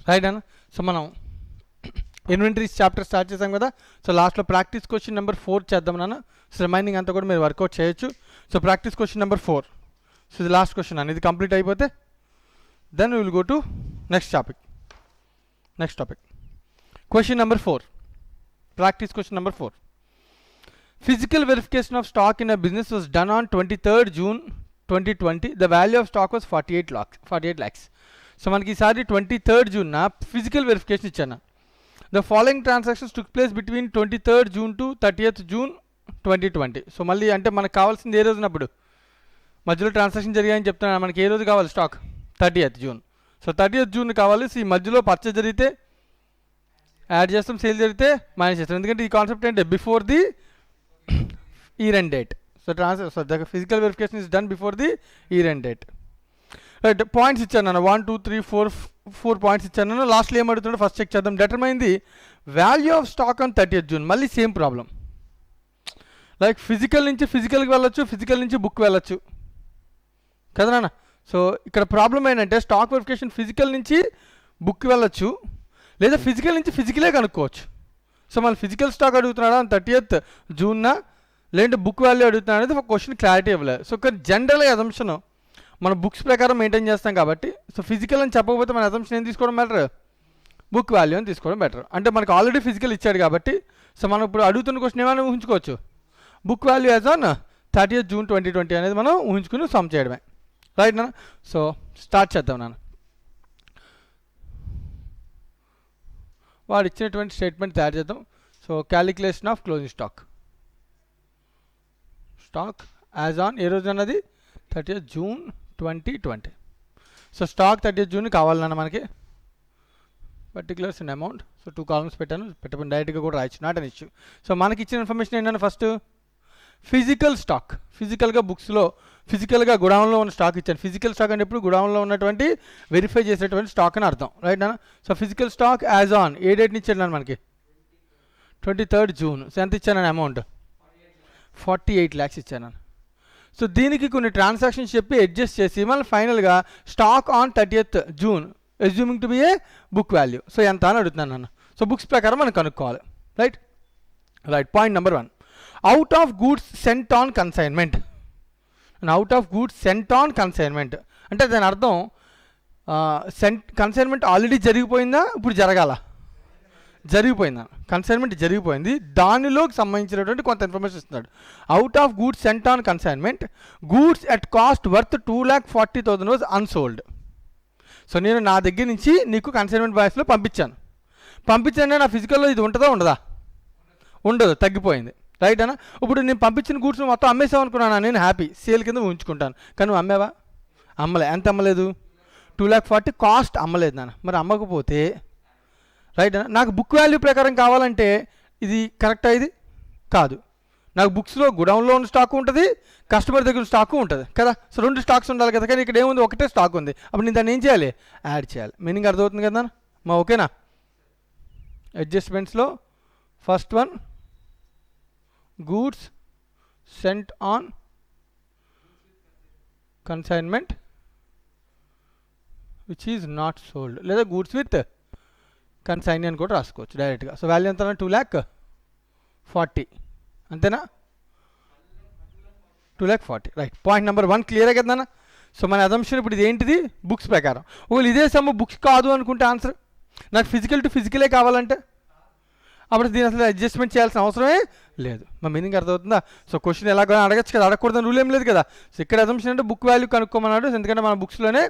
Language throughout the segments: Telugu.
రైట్ అన్న. సో మనం ఇన్వెంటరీస్ చాప్టర్ స్టార్ట్ చేసాం కదా. సో లాస్ట్లో ప్రాక్టీస్ క్వశ్చన్ నెంబర్ 4 చేద్దాం నాన్న. సో రిమైనింగ్ అంతా కూడా మీరు వర్కౌట్ చేయొచ్చు. So practice question number 4. So ఇది లాస్ట్ క్వశ్చన్ అన్న. ఇది కంప్లీట్ అయిపోతే then we will go to next topic. Question number 4. Practice question number 4. Physical verification of stock in a business was done on 23rd June 2020. The value of stock was 48 lakhs. So మనకి ఈసారి 23rd June ఫిజికల్ వెరిఫికేషన్ ఇచ్చాను. The following transactions took place between 23rd June to 30th June 2020. So మళ్ళీ అంటే మనకు కావాల్సింది ఏ రోజునప్పుడు మధ్యలో ట్రాన్సాక్షన్ జరిగాయని చెప్తున్నాను. మనకి ఏ రోజు కావాలి stock? 30th June. So 30th June కావాలి. సో ఈ మధ్యలో పర్చేజ్ జరిగితే యాడ్ చేస్తాం, సేల్ జరిగితే మైనస్ చేస్తాం. ఎందుకంటే ఈ కాన్సెప్ట్ ఏంటి? Before the year end date. So the physical verification is done before the year end date. Right, points ఇచ్చాను నన్ను 1 2 3 4 పాయింట్స్ ఇచ్చాను నన్ను. లాస్ట్లో ఏం అడుగుతుంటే ఫస్ట్ చెక్ చేద్దాం. Determine the value of stock on 30th June. మళ్ళీ సేమ్ ప్రాబ్లం. లైక్ ఫిజికల్ నుంచి ఫిజికల్కి వెళ్ళొచ్చు, ఫిజికల్ నుంచి బుక్ వెళ్ళొచ్చు కదా నాన్న. సో ఇక్కడ ప్రాబ్లం ఏంటంటే స్టాక్ వెరిఫికేషన్ ఫిజికల్ నుంచి బుక్ వెళ్ళొచ్చు, లేదా ఫిజికల్ నుంచి ఫిజికలే కనుక్కోవచ్చు. సో మళ్ళీ ఫిజికల్ స్టాక్ అడుగుతున్నాడా 30th June లేదంటే బుక్ వాల్యూ అడుగుతున్నాడు అనేది ఒక క్వశ్చన్ క్లారిటీ ఇవ్వలేదు. సో ఇక్కడ జనరల్ అజంప్షన్ మనం బుక్స్ ప్రకారం మెయింటైన్ చేస్తాం కాబట్టి, సో ఫిజికల్ అని చెప్పకపోతే మన అజంప్షన్ ఏం తీసుకోవడం బెటర్? బుక్ వాల్యూ అని తీసుకోవడం బెటర్. అంటే మనకు ఆల్రెడీ ఫిజికల్ ఇచ్చాడు కాబట్టి, సో మనం ఇప్పుడు అడుగుతున్న క్వశ్చన్ ఏమైనా ఊహించుకోవచ్చు, book value as on 30th June 2020 అనేది మనం ఊహించుకుని సమ్ చేయడమే. రైట్ నాన్న. సో స్టార్ట్ చేద్దాం నాన్న. వాడు ఇచ్చినటువంటి స్టేట్మెంట్ తయారు చేద్దాం. So calculation of closing stock as on ఏ రోజు అన్నది 30th June 2020. So stock 30th June కావాలన్నా మనకి particulars in amount. So 2 columns పెట్టాను, పెట్టమని డైరెక్ట్గా కూడా రాయొచ్చు, నాట్ అన్ ఇష్యూ. సో మనకి ఇచ్చిన ఇన్ఫర్మేషన్ ఏంటంటే ఫస్ట్ ఫిజికల్ స్టాక్, ఫిజికల్గా బుక్స్లో ఫిజికల్గా గుడౌన్లో ఉన్న స్టాక్ ఇచ్చాను. ఫిజికల్ స్టాక్ అంటే ఇప్పుడు గుడౌన్లో ఉన్నటువంటి వెరిఫై చేసేటువంటి స్టాక్ అని అర్థం. రైట్ అన్న. So physical stock as on ఏ డేట్ని ఇచ్చాను మనకి? 23rd June. సో ఎంత ఇచ్చాను అమౌంట్? 48 lakhs ఇచ్చాను. సో దీనికి కొన్ని ట్రాన్సాక్షన్స్ చెప్పి అడ్జస్ట్ చేసి మళ్ళీ ఫైనల్గా stock on 30th June assuming to be A book value. So ఎంత అని అడుగుతున్నాను నన్ను. సో బుక్స్ ప్రకారం మనం కనుక్కోవాలి. Right. Point number 1, out of goods sent on consignment. అంటే దాని అర్థం కన్సైన్మెంట్ ఆల్రెడీ జరిగిపోయిందా, ఇప్పుడు జరగాల? జరిగిపోయిందా? కన్సైన్మెంట్ జరిగిపోయింది, దానిలోకి సంబంధించినటువంటి కొంత ఇన్ఫర్మేషన్ ఇస్తున్నాడు. Out of goods sent on consignment, goods at cost worth 2,40,000 was unsold. So నేను నా దగ్గర నుంచి నీకు కన్సైన్మెంట్ బాయ్స్లో పంపించాను. నా ఫిజికల్లో ఇది ఉంటుందా ఉండదా? ఉండదు, తగ్గిపోయింది. రైట్ అన్న. ఇప్పుడు నేను పంపించిన గూడ్స్ మొత్తం అమ్మేసావు అనుకున్నాను, నేను హ్యాపీ, సేల్ కింద ఉంచుకుంటాను. కానీ నువ్వు అమ్మేవా? అమ్మలే. ఎంత అమ్మలేదు? 2,40,000 కాస్ట్ అమ్మలేదు నాన్న. మరి అమ్మకపోతే రైట్ అన్న, నాకు బుక్ వాల్యూ ప్రకారం కావాలంటే ఇది కరెక్టా? ఇది కాదు. నాకు బుక్స్లో గుడౌన్లో ఉన్న స్టాక్ ఉంటుంది, కస్టమర్ దగ్గర స్టాకు ఉంటుంది కదా. సో 2 స్టాక్స్ ఉండాలి కదా. కానీ ఇక్కడ ఏముంది? ఒకటే స్టాక్ ఉంది. అప్పుడు నేను దాన్ని ఏం చేయాలి? యాడ్ చేయాలి. మీనింగ్ అర్థమవుతుంది కదా మా? ఓకేనా? అడ్జస్ట్మెంట్స్లో first one, goods sent on consignment which is not sold, లేదా గూడ్స్ విత్ కన్సైన్ అని కూడా రాసుకోవచ్చు డైరెక్ట్గా. సో వాల్యూ ఎంత? 2,40,000 అంతేనా? 2,40,000. రైట్. పాయింట్ నెంబర్ 1 క్లియర్ కదా. సో మన అజంప్షన్ ఇప్పుడు ఇది ఏంటిది? బుక్స్ ప్రకారం. ఒకవేళ ఇదే సమ్ బుక్స్ కాదు అనుకుంటే ఆన్సర్, నాకు ఫిజికల్ టు ఫిజికలే కావాలంటే అప్పుడు దీని అసలు అడ్జస్ట్మెంట్ చేయాల్సిన అవసరమే లేదు. మా మీనింగ్ అర్థమవుతుందా? సో క్వశ్చన్ ఎలాగో అడగచ్చు కదా, అడగకూడదని రూల్ ఏం లేదు కదా. సో ఇక్కడ అజంప్షన్ అంటే బుక్ వాల్యూ కనుక్కోమన్నాడు. ఎందుకంటే మనం బుక్స్లోనే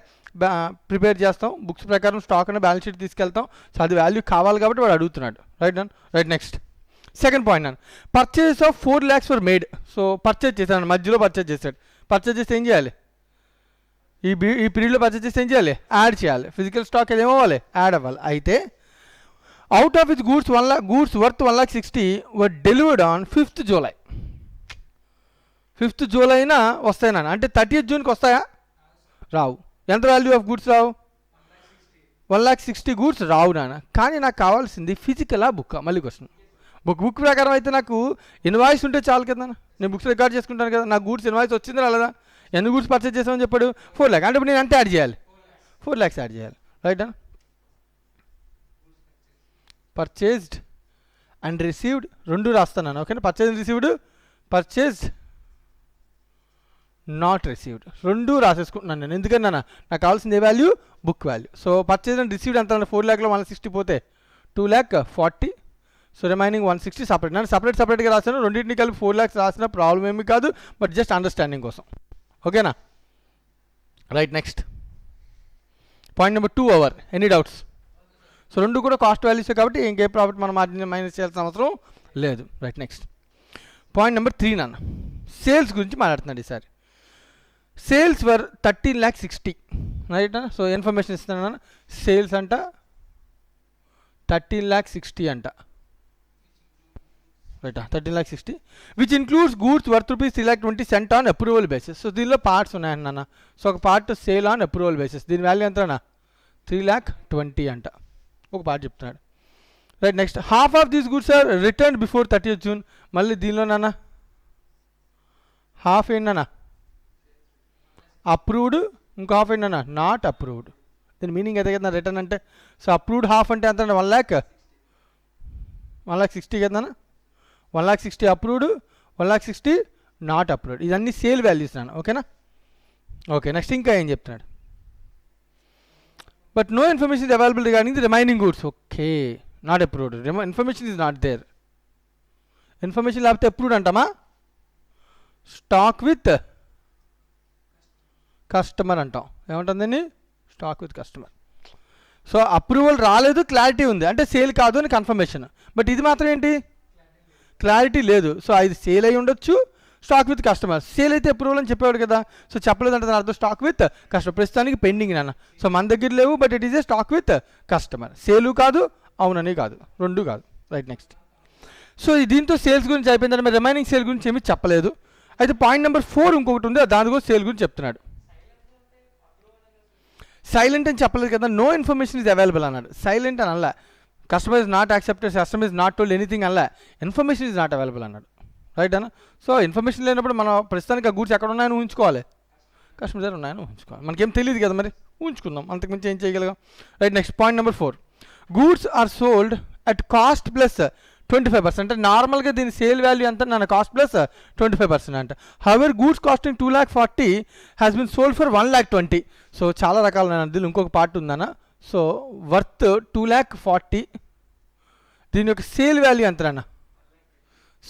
ప్రిపేర్ చేస్తాం, బుక్స్ ప్రకారం స్టాక్ అనే బ్యాలెన్స్ షీట్ తీసుకెళ్తాం. సో అది వాల్యూ కావాలి కాబట్టి వాడు అడుగుతున్నాడు. రైట్ నన్. రైట్. నెక్స్ట్ సెకండ్ పాయింట్ నన్ను, purchase of 4 lakhs for made. So purchase చేశాను, మధ్యలో పర్చేజ్ చేశాడు. పర్చేజ్ చేస్తే ఏం చేయాలి? ఈ పీరియడ్లో పర్చేజ్ చేస్తే ఏం చేయాలి? యాడ్ చేయాలి. ఫిజికల్ స్టాక్ ఏమవ్వాలి? యాడ్ అవ్వాలి. అయితే out of it's goods worth 1,60,000 were delivered on 5th July. 5th July వస్తాయి నాన్న. అంటే 30th June వస్తాయా? రావు. ఎంత వాల్యూ ఆఫ్ గూడ్స్ రావు? 1,60,000 గూడ్స్ రావు నాన్న. కానీ నాకు కావాల్సింది ఫిజికలా బుక్? మళ్ళీ క్వశ్చన్. బుక్ ప్రకారం అయితే నాకు ఇన్వాయిస్ ఉంటే చాలు కదా. నేను బుక్స్ రికార్డ్ చేసుకుంటాను కదా. నాకు గూడ్స్ ఇన్వాయిస్ వచ్చింది రాలేదా? ఎన్ని గూడ్స్ పర్చేజ్ చేసామని చెప్పాడు? 4 lakhs. అంటే ఇప్పుడు నేను ఎంత యాడ్ చేయాలి? 4 lakhs యాడ్ చేయాలి. రైట్ అన్న. పర్చేజ్డ్ అండ్ రిసీవ్డ్ రెండు రాస్తున్నాను. ఓకేనా, purchase and received, purchased not received రెండు రాసేసుకుంటున్నాను నేను. ఎందుకన్నా నాకు కావాల్సింది ఏ value, book value. So purchase and received ఎంత 4 lakhలో 160 పోతే 2,40,000. So remaining 160 separate. నేను సపరేట్గా రాశాను, రెండింటిని కలిపి 4 lakhs రాసిన ప్రాబ్లం ఏమీ కాదు, బట్ జస్ట్ అండర్స్టాండింగ్ కోసం. ఓకేనా, right. Next point number 2 our. Any doubts? So రెండు కూడా కాస్ట్ వాల్యూసే కాబట్టి ఇంకే ప్రాఫిట్ మనం మార్జిన్ మైనస్ చేయాల్సిన అవసరం లేదు. రైట్. నెక్స్ట్ పాయింట్ నెంబర్ 3 నాన్న సేల్స్ గురించి మాట్లాడుతున్నాడు ఈసారి. Sales were 13,60,000. Right. So information ఇస్తున్నాను. సేల్స్ అంట 13,60,000 అంట. Right, 13,60,000 which includes goods worth ₹3,20,000 sent on approval basis. So దీనిలో పార్ట్స్ ఉన్నాయండి నాన్న. సో ఒక part sale on approval basis, దీని వాల్యూ ఎంతనా 3,20,000 అంట. ఒక పార్ట్ చెప్తున్నాడు. Right. Next half of these goods are return before 30th June. మళ్ళీ దీనిలో నాన్న హాఫ్ ఏంటన్నా అప్రూవ్డ్, ఇంకో హాఫ్ ఏంటన్నా నాట్ అప్రూవ్డ్. దీని మీనింగ్ అదే కదా రిటర్న్ అంటే. సో అప్రూవ్డ్ హాఫ్ అంటే ఎంత 1,60,000 కదా, 1,60,000 అప్రూవ్డ్, 1,60,000 నాట్ అప్రూవ్డ్. ఇదన్నీ సేల్ వాల్యూస్ నాన్న. ఓకేనా. ఓకే. నెక్స్ట్ ఇంకా ఏం చెప్తున్నాడు, but no information is available regarding the remaining goods. Okay, not approved. Information is not there. Information లేకపోతే అప్రూవ్డ్ అంటామా? స్టాక్ విత్ కస్టమర్ అంటాం. ఏమంటుందండి? Stock with customer. So approval రాలేదు, క్లారిటీ ఉంది అంటే సేల్ కాదు అని కన్ఫర్మేషన్. బట్ ఇది మాత్రం ఏంటి, క్లారిటీ లేదు. సో ఇది సేల్ అయి ఉండొచ్చు, స్టాక్ విత్ కస్టమర్. సేల్ అయితే అప్రూవల్ అని చెప్పేవాడు కదా, సో చెప్పలేదంటే దాని అర్థం స్టాక్ విత్ కస్టమర్. ప్రస్తుతానికి పెండింగ్ నాన్న. సో మన దగ్గర లేవు, but it is a stock with customer. సేలు కాదు, అవునని కాదు, రెండు కాదు. రైట్. నెక్స్ట్ సో దీంతో సేల్స్ గురించి అయిపోయిందంటే మరి రిమైనింగ్ సేల్ గురించి ఏమీ చెప్పలేదు. అయితే పాయింట్ నెంబర్ 4 ఇంకొకటి ఉంది, దాని గురించి సేల్ గురించి చెప్తున్నాడు. సైలెంట్ అని చెప్పలేదు కదా, నో ఇన్ఫర్మేషన్ ఈజ్ అవైలబుల్ అన్నాడు. సైలెంట్ అని అనలే, customer is not accepted, customer is not told anything అనలే, ఇన్ఫర్మేషన్ ఈజ్ నాట్ అవైలబుల్ అన్నాడు. రైట్ అన్న. సో ఇన్ఫర్మేషన్ లేనప్పుడు మనం ప్రస్తుతానికి ఆ గూడ్స్ ఎక్కడ ఉన్నాయని ఊహించుకోవాలి, కస్టమర్ దగ్గర ఉన్నాయని ఊహించుకోవాలి. మనకేం తెలియదు కదా, మరి ఊహించుకుందాం, అంతకుమించి ఏం చేయగలిగాం. Right. Next point number 4, goods are sold at cost plus 25%. అంటే నార్మల్గా దీని సేల్ వాల్యూ ఎంత నాన్న, కాస్ట్ ప్లస్ 25% అంట. However goods costing 2,40,000 has been sold for 1,20,000. So చాలా రకాలు నాన్న, దీనిలో ఇంకొక పార్ట్ ఉందన్న. సో వర్త్ 2,40,000, దీని యొక్క సేల్ వాల్యూ ఎంత నాన్న,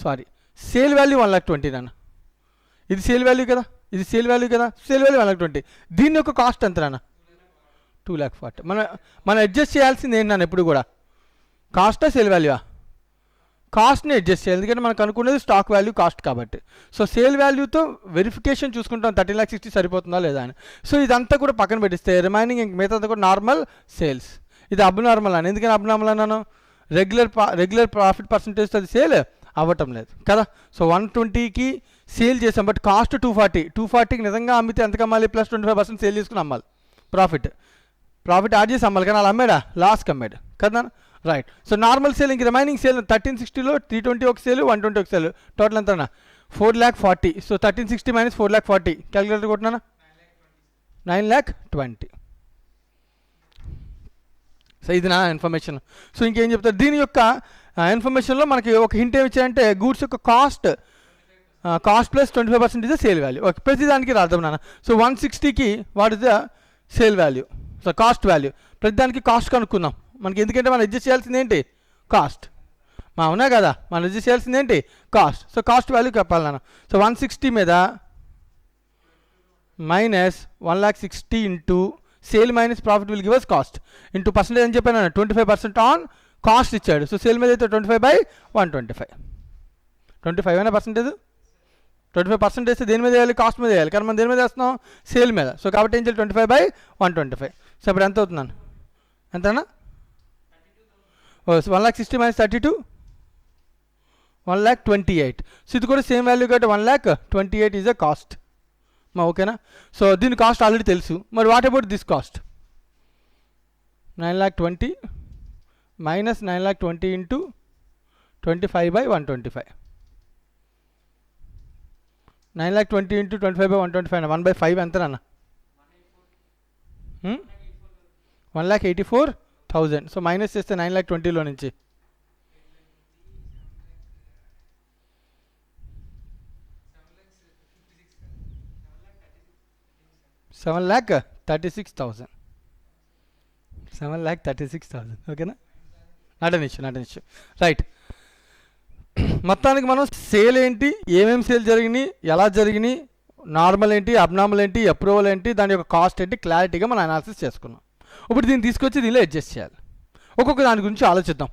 సారీ సేల్ వాల్యూ 1,20,000 నాన్న. ఇది సేల్ వాల్యూ కదా, ఇది సేల్ వాల్యూ కదా, సేల్ వాల్యూ 1,20,000. దీని యొక్క కాస్ట్ ఎంత నాన్న 2,40,000. మనం అడ్జస్ట్ చేయాల్సింది ఏంటి నాన్న, ఎప్పుడు కూడా కాస్టా సేల్ వాల్యూవా? కాస్ట్ని అడ్జస్ట్ చేయాలి, ఎందుకంటే మనకు అనుకునేది స్టాక్ వాల్యూ కాస్ట్ కాబట్టి. సో సేల్ వాల్యూతో వెరిఫికేషన్ చూసుకుంటాం 13,60,000 సరిపోతుందా లేదా అని. సో ఇదంతా కూడా పక్కన పెట్టిస్తే రిమైనింగ్ ఇంక మిగతా కూడా నార్మల్ సేల్స్. ఇది అబ్నార్మల్ అని, ఎందుకని అబ్నార్మల్ అన్నాను, రెగ్యులర్ ప్రాఫిట్ పర్సంటేజ్ అది సేల్ అవ్వటం లేదు కదా. సో 120కి సేల్ చేసాం, బట్ కాస్ట్ 240కి నిజంగా అమ్మితే ఎంత అమ్మాలి, ప్లస్ 25% సేల్ చేసుకుని అమ్మాలి. ప్రాఫిట్ యాడ్ చేసి అమ్మాలి, కానీ అలా అమ్మాడా, లాస్కి అమ్మాడు కదా. రైట్. సో నార్మల్ సేల్ ఇంక రిమైనింగ్ సేల్ 1360లో 320 ఒక సేల్, 120 ఒక సేల్, టోటల్ ఎంత 4,40,000. సో 1360 మైనస్ 4,40,000 క్యాలిక్యులేటర్ కొట్టినా 9,20,000. సో ఇది నా ఇన్ఫర్మేషన్. సో ఇంకేం చెప్తారు దీని యొక్క ఇన్ఫర్మేషన్లో మనకి ఒక హింట్ ఏమి ఇచ్చారంటే గూడ్స్ యొక్క cost plus 25% is the sale value. Okay, ప్రతి దానికి రాద్దాం నాన్న. సో 160కి what is the sale value, so cost value. ప్రతి దానికి కాస్ట్ కనుక్కుందాం మనకి, ఎందుకంటే మనం అడ్జస్ట్ చేయాల్సింది ఏంటి, కాస్ట్. అవునా కదా, మనం అడ్జస్ట్ చేయాల్సింది ఏంటి, కాస్ట్. సో కాస్ట్ వాల్యూ చెప్పాలి నాన్న. సో 160 మీద minus 1,60,000 into sale minus profit will give us cost into percentage అని చెప్పాను 25% ఆన్ కాస్ట్ ఇచ్చాడు. సో సేల్ మీద అయితే 25/125. 25 అయినా పర్సెంటేజ్, 25% వేస్తే దేని మీద వేయాలి, కాస్ట్ మీద వేయాలి, కానీ మనం దేని మీద వేస్తున్నాం, సేల్ మీద. సో కాబట్టి ఏం చేయాలి, 25/125. సో ఇప్పుడు ఎంత అవుతుందన్న, ఎంతనా 1,60,000 మైనస్ 32, 1,28,000. సో ఇది కూడా సేమ్ వాల్యూ కాబట్టి 1,28,000 ఈజ్ అ కాస్ట్. ఓకేనా. సో దీని కాస్ట్ ఆల్రెడీ తెలుసు, మరి what about this cost, 9,20,000 minus 9,20,000 into 25/125. 9,20,000 into 25/125 1/5 ఎంతనన్నా, 1,84,000. So minus చేస్తే 9,20,000లో నుంచి 7,36,000. 7,36,000. ఓకేనా? Not an issue. రైట్. మొత్తానికి మనం సేల్ ఏంటి, ఏమేమి సేల్ జరిగినాయి, ఎలా జరిగినాయి, నార్మల్ ఏంటి, అబ్నార్మల్ ఏంటి, అప్రూవల్ ఏంటి, దాని యొక్క కాస్ట్ ఏంటి క్లారిటీగా మనం అనాలిసిస్ చేసుకున్నాం. ఇప్పుడు దీన్ని తీసుకొచ్చి దీనిలో అడ్జస్ట్ చేయాలి. ఒక్కొక్క దాని గురించి ఆలోచిద్దాం.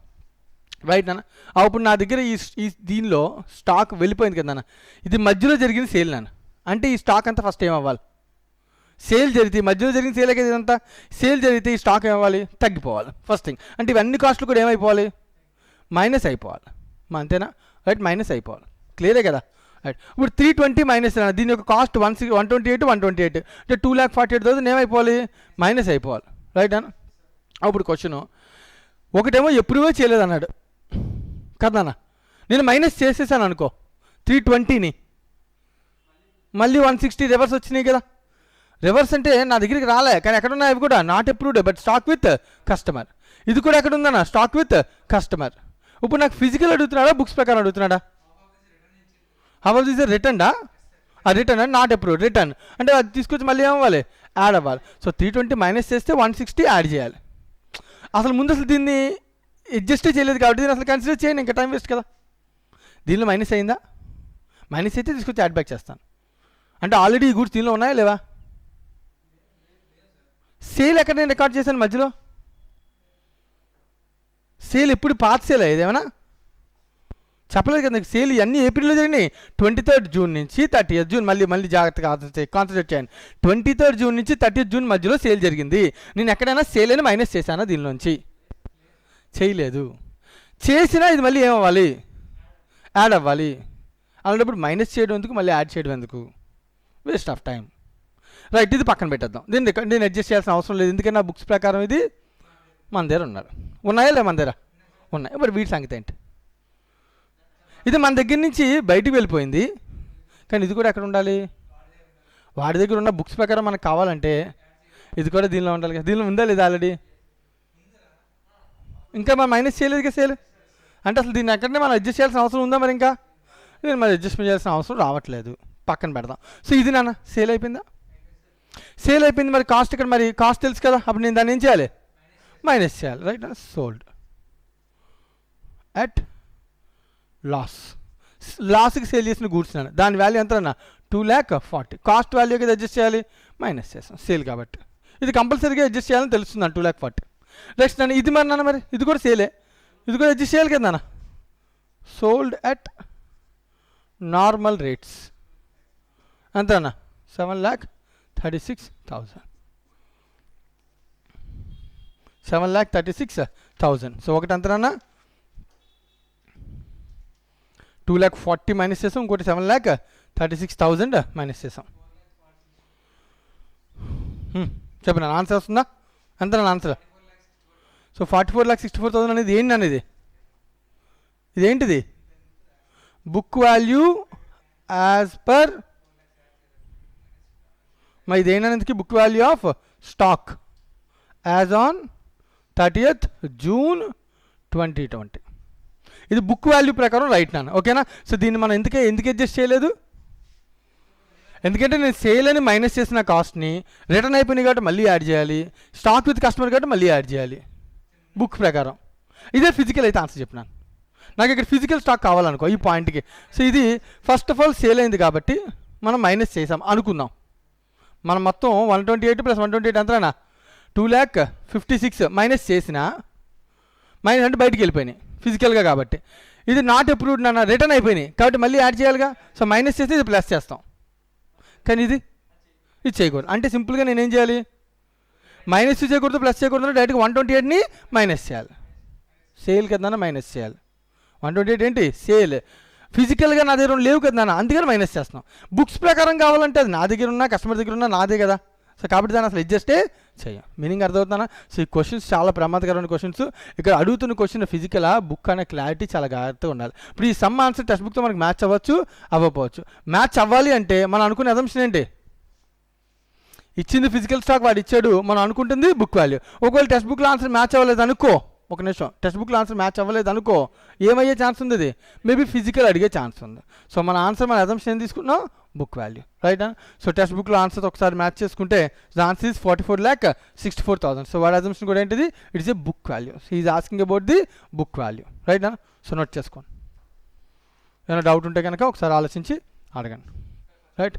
రైట్ నాన్న. ఇప్పుడు నా దగ్గర ఈ దీనిలో స్టాక్ వెళ్ళిపోయింది కదా నాన్న, ఇది మధ్యలో జరిగిన సేల్ నాన్న. అంటే ఈ స్టాక్ అంతా ఫస్ట్ ఏమవ్వాలి? సేల్ జరిగితే, మధ్యలో జరిగిన సేల్ కదా ఇదంతా. సేల్ జరిగితే ఈ స్టాక్ ఏమవ్వాలి? తగ్గిపోవాలి ఫస్ట్ థింగ్. అంటే ఇవన్నీ కాస్ట్లు కూడా ఏమైపోవాలి? మైనస్ అయిపోవాలి. అంతేనా? రైట్, మైనస్ అయిపోవాలి. క్లియరే కదా? రైట్. ఇప్పుడు 320 మైనస్ దీని యొక్క కాస్ట్ 128 అంటే 2,48,000 ఏమైపోవాలి? మైనస్ అయిపోవాలి. రైట్ అన్న. అప్పుడు క్వశ్చను ఒకటేమో ఎప్పుడూ చేయలేదు అన్నాడు కదా అన్న. నేను మైనస్ చేసేసాను అనుకో 320ని, మళ్ళీ 160 రివర్స్ వచ్చినాయి కదా. రివర్స్ అంటే నా దగ్గరికి రాలే, కానీ ఎక్కడ ఉన్నాయి అవి కూడా not approved but stock with customer. ఇది కూడా ఎక్కడ ఉందన్న? Stock with customer. ఇప్పుడు నాకు ఫిజికల్ అడుగుతున్నాడా, బుక్స్ ప్రకారం అడుగుతున్నాడా? How was this return? Return not approved. Return అంటే అది తీసుకొచ్చి మళ్ళీ ఏమవ్వాలి? యాడ్ అవ్వాలి. సో 320 మైనస్ చేస్తే 160 యాడ్ చేయాలి. అసలు ముందు అసలు దీన్ని అడ్జస్టే చేయలేదు కాబట్టి దీన్ని అసలు కన్సిడర్ చేయను, ఇంకా టైం వేస్ట్ కదా. దీనిలో మైనస్ అయిందా? మైనస్ అయితే తీసుకొచ్చి యాడ్ బ్యాక్ చేస్తాను. అంటే ఆల్రెడీ ఈ గూడ్స్ దీనిలో ఉన్నాయా లేవా? సేల్ ఎక్కడ నేను రికార్డ్ చేశాను మధ్యలో? సేల్ ఎప్పుడు? పాత సేల్ ఏదేమైనా చెప్పలేదు కదా. సేల్ ఇవన్నీ ఏప్రిల్లో జరిగినాయి. 23rd జూన్ నుంచి 30th జూన్, మళ్ళీ జాగ్రత్తగా కాన్సన్ట్రేట్ చేయండి. 23rd జూన్ నుంచి 30th జూన్ మధ్యలో సేల్ జరిగింది. నేను ఎక్కడైనా సేల్ అని మైనస్ చేశానా దీనిలోంచి? చేయలేదు. చేసినా ఇది మళ్ళీ ఏమవ్వాలి? యాడ్ అవ్వాలి. అలాంటప్పుడు మైనస్ చేయడం ఎందుకు, మళ్ళీ యాడ్ చేయడం ఎందుకు? Waste of time. రైట్, ఇది పక్కన పెట్టేద్దాం. దీన్ని అడ్జస్ట్ చేయాల్సిన అవసరం లేదు, ఎందుకంటే నా బుక్స్ ప్రకారం ఇది మన దగ్గర ఉన్నాయా లే? మన దగ్గర ఉన్నాయి. మరి వీటి సంగతి ఏంటి? ఇది మన దగ్గర నుంచి బయటికి వెళ్ళిపోయింది, కానీ ఇది కూడా ఎక్కడ ఉండాలి? వాడి దగ్గర ఉన్న బుక్స్ ప్రకారం మనకు కావాలంటే ఇది కూడా దీనిలో ఉండాలి కదా. దీనిలో ఉందా లేదా ఆల్రెడీ? ఇంకా మనం మైనస్ చేయలేదు కదా సేల్. అంటే అసలు దీన్ని ఎక్కడనే మనం అడ్జస్ట్ చేయాల్సిన అవసరం ఉందా? మరి ఇంకా దీన్ని మరి అడ్జస్ట్మెంట్ చేయాల్సిన అవసరం రావట్లేదు, పక్కన పెడదాం. సో ఇది నాన్న సేల్ అయిపోయిందా? సేల్ అయిపోయింది. మరి కాస్ట్ ఇక్కడ, మరి కాస్ట్ తెలుసు కదా. అప్పుడు నేను దాన్ని ఏం చేయాలి? మైనస్ చేయాలి. రైట్. సోల్డ్ అట్ లాస్కి సేల్ చేసిన గూడ్స్ నాన్న, దాని వాల్యూ ఎంత అన్న? 2,40,000. కాస్ట్ వాల్యూ కదా అడ్జస్ట్ చేయాలి, మైనస్ చేస్తాం సేల్ కాబట్టి. ఇది కంపల్సరీగా అడ్జస్ట్ చేయాలని తెలుస్తుంది అన్న 2,40,000. నెక్స్ట్ నాన్న ఇది మరి నాన్న, మరి ఇది కూడా సేలే, ఇది కూడా అడ్జస్ట్ చేయాలి కదా నాన్న. సోల్డ్ అట్ నార్మల్ రేట్స్ అంతే అన్న, 7,36,000. 7,36,000. సో ఒకటి అంతనా 2,40,000 మైనస్ చేసాం, ఇంకోటి 7,36,000 మైనస్ చేసాం. చెప్పిన ఆన్సర్ వస్తుందా? ఎంత నా ఆన్సర్? సో 44,64,000 అనేది ఏంటి అనేది? ఇదేంటిది? బుక్ వాల్యూ యాజ్ పర్, మరి ఇదేంటనేది book value of stock as on 30th June 2020. ఇది బుక్ వాల్యూ ప్రకారం రైట్ నాన్న, ఓకేనా? సో దీన్ని మనం ఎందుకు అడ్జస్ట్ చేయలేదు? ఎందుకంటే నేను సేల్ అని మైనస్ చేసిన కాస్ట్ని రిటర్న్ అయిపోయినాయి కాబట్టి మళ్ళీ యాడ్ చేయాలి, స్టాక్ విత్ కస్టమర్ కాబట్టి మళ్ళీ యాడ్ చేయాలి బుక్ ప్రకారం. ఇదే ఫిజికల్ అయితే ఆన్సర్ చెప్పినాను. నాకు ఇక్కడ ఫిజికల్ స్టాక్ కావాలనుకో ఈ పాయింట్కి. సో ఇది ఫస్ట్ ఆఫ్ ఆల్ సేల్ అయింది కాబట్టి మనం మైనస్ చేసాం అనుకుందాం. మనం మొత్తం 128 + 128 ఎంతనా 2,56,000 మైనస్ చేసిన, మైనస్ అంటే బయటికి వెళ్ళిపోయినాయి ఫిజికల్గా కాబట్టి. ఇది నాట్ అప్రూవ్డ్ నాన్న, రిటర్న్ అయిపోయినాయి కాబట్టి మళ్ళీ యాడ్ చేయాలిగా. సో మైనస్ చేస్తే ఇది ప్లస్ చేస్తాం, కానీ ఇది చేయకూడదు. అంటే సింపుల్గా నేనేం చేయాలి? మైనస్ చేయకూడదు, ప్లస్ చేయకూడదు, డైరెక్ట్గా 128ని మైనస్ చేయాలి. సేల్ కదా నాన్న మైనస్ చేయాలి. 128 ఏంటి? సేల్. ఫిజికల్గా నా దగ్గర లేవు కదా నాన్న, అందుకని మైనస్ చేస్తున్నాం. బుక్స్ ప్రకారం కావాలంటే అది నా దగ్గర ఉన్నా, కస్టమర్ దగ్గర ఉన్నా నాదే కదా. సో కాబట్టి దాన్ని అసలు అడ్జస్టే చేయం. మీనింగ్ అర్థమవుతుందా? సో ఈ క్వశ్చన్స్ చాలా ప్రమాదకరమైన క్వశ్చన్స్. ఇక్కడ అడుగుతున్న క్వశ్చన్ ఫిజికలా బుక్ అనే క్లారిటీ చాలా జాగ్రత్తగా ఉండాలి. ఇప్పుడు ఈ సమ్ ఆన్సర్ టెక్స్ట్ బుక్తో మనకి మ్యాచ్ అవ్వచ్చు, అవ్వకపోవచ్చు. మ్యాచ్ అవ్వాలి అంటే మనం అనుకునే అజంప్షన్ ఏంటి? ఇచ్చింది ఫిజికల్ స్టాక్, వాడు ఇచ్చాడు, మనం అనుకుంటుంది బుక్ వాల్యూ. ఒకవేళ టెక్స్ట్ బుక్లో ఆన్సర్ మ్యాచ్ అవ్వలేదు అనుకో, ఒక నిమిషం, టెక్స్ట్ బుక్లో ఆన్సర్ మ్యాచ్ అవ్వలేదు అనుకో, ఏమయ్యే ఛాన్స్ ఉంది? అది మేబీ ఫిజికల్ అడిగే ఛాన్స్ ఉంది. సో మన ఆన్సర్ మన అజంప్షన్ ఏం తీసుకుంటున్నాం? Book value, right. So text బుక్లో ఆన్సర్ ఒకసారి మ్యాచ్ చేసుకుంటే ద ఆన్సర్ ఈజ్ 44,64,000. సో వాడి అజంప్షన్ కూడా ఏంటిది, it is a book value. So is asking about the book value, right. So note చేసుకోండి. ఏమైనా డౌట్ ఉంటే కనుక ఒకసారి ఆలోచించి అడగండి, రైట్.